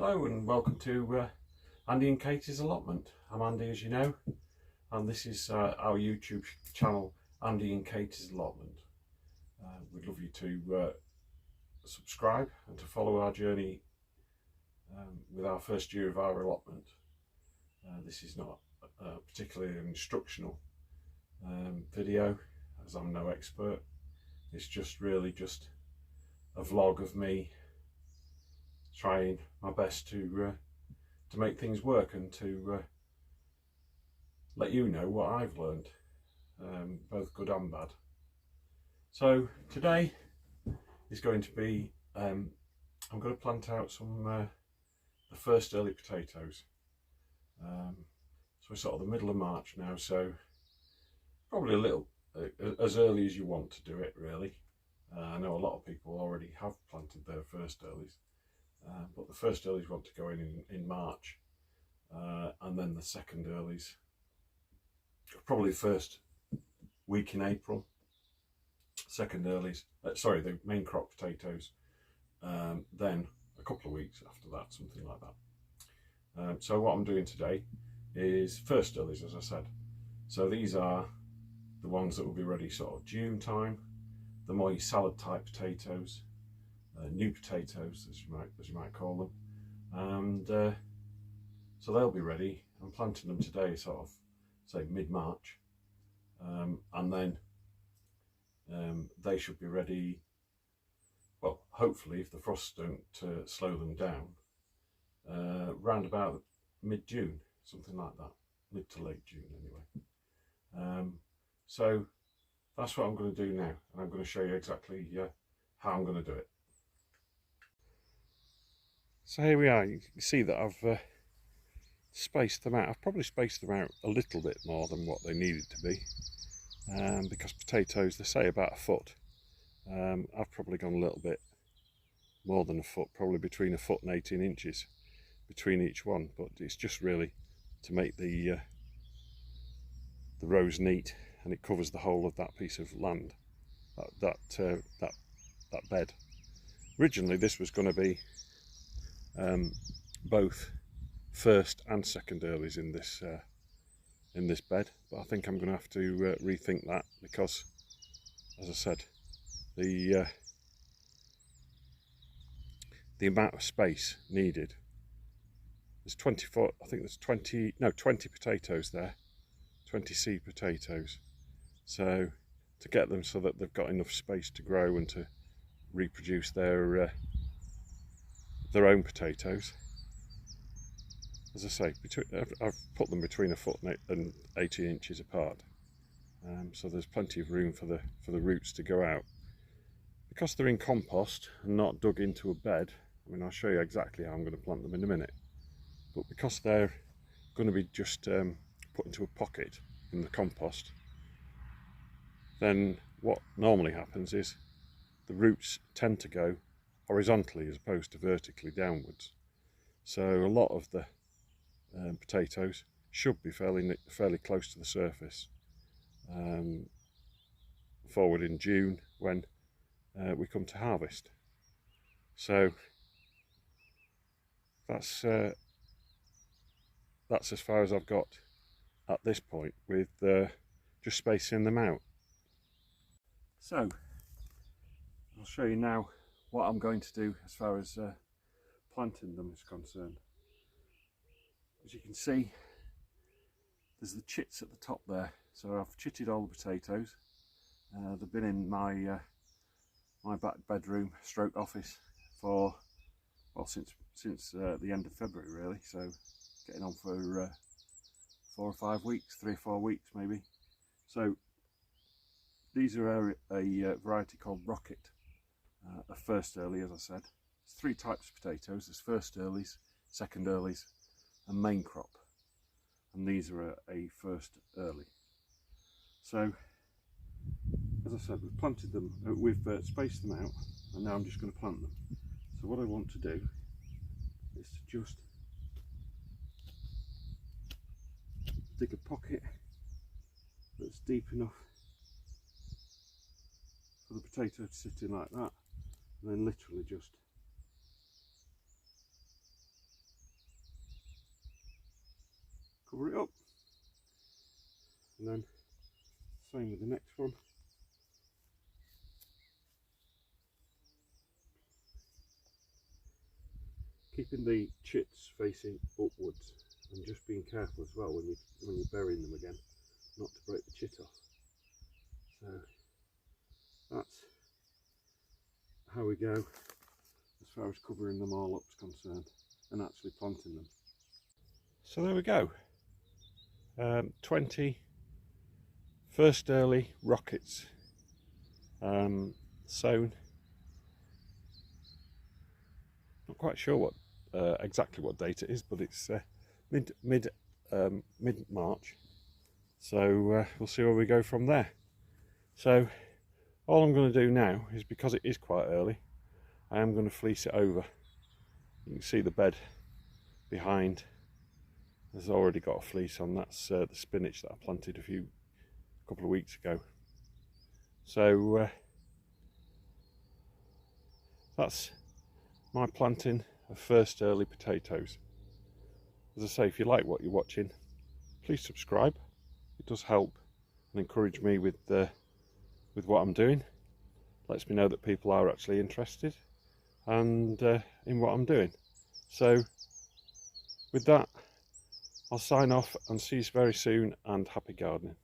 Hello and welcome to Andy and Katie's Allotment. I'm Andy, as you know, and this is our YouTube channel, Andy and Katie's Allotment. We'd love you to subscribe and to follow our journey with our first year of our allotment. This is not particularly an instructional video, as I'm no expert. It's just really just a vlog of me trying my best to make things work and to let you know what I've learned, both good and bad. So today is going to be I'm going to plant out some the first early potatoes. So we're sort of the middle of March now, so probably a little as early as you want to do it, really. I know a lot of people already have planted their first earlies. But the first earlies want to go in March, and then the second earlies probably first week in April. Second earlies, sorry, the main crop potatoes, then a couple of weeks after that, something like that. So what I'm doing today is first earlies, as I said. So these are the ones that will be ready sort of June time, the more salad type potatoes. New potatoes, as you might call them, and so they'll be ready. I'm planting them today, sort of say mid-March, and then they should be ready. Well, hopefully, if the frosts don't slow them down, round about mid-June, something like that, mid to late June, anyway. So that's what I'm going to do now, and I'm going to show you exactly how I'm going to do it. So here we are. You can see that I've spaced them out. I've probably spaced them out a little bit more than what they needed to be, because potatoes, they say about a foot. I've probably gone a little bit more than a foot, probably between a foot and 18 inches between each one, but it's just really to make the rows neat, and it covers the whole of that piece of land, that bed. Originally this was going to be both first and second earlies in this bed, but I think I'm going to have to rethink that, because, as I said, the amount of space needed. There's 24, I think there's 20 potatoes there, 20 seed potatoes. So to get them so that they've got enough space to grow and to reproduce their own potatoes, as I say, I've put them between a foot and 18 inches apart, so there's plenty of room for the roots to go out. Because they're in compost and not dug into a bed, I mean, I'll show you exactly how I'm going to plant them in a minute, but because they're going to be just put into a pocket in the compost, then what normally happens is the roots tend to go horizontally as opposed to vertically downwards. So a lot of the potatoes should be fairly close to the surface forward in June when we come to harvest. So that's as far as I've got at this point with just spacing them out. So I'll show you now what I'm going to do as far as planting them is concerned. As you can see, there's the chits at the top there. So I've chitted all the potatoes. They've been in my my back bedroom stroke office for, well, since the end of February, really. So getting on for 4 or 5 weeks, 3 or 4 weeks maybe. So these are a variety called Rocket. A first early, as I said. There's 3 types of potatoes. There's first earlies, second earlies, and main crop. And these are a first early. So, as I said, we've planted them, we've spaced them out, and now I'm just going to plant them. So what I want to do is to just dig a pocket that's deep enough for the potato to sit in like that, and then literally just cover it up, and then same with the next one. Keeping the chits facing upwards, and just being careful as well when you're burying them again, not to break the chit off. So that's how we go as far as covering them all up is concerned, and actually planting them. So there we go. 20 first early rockets sown. Not quite sure what exactly what date it is, but it's mid March. So we'll see where we go from there. So all I'm going to do now is, because it is quite early, I am going to fleece it over. You can see the bed behind has already got a fleece on. That's the spinach that I planted a couple of weeks ago. So that's my planting of first early potatoes. As I say, if you like what you're watching, please subscribe. It does help and encourage me with what I'm doing. Lets me know that people are actually interested and in what I'm doing. So with that, I'll sign off and see you very soon, and happy gardening.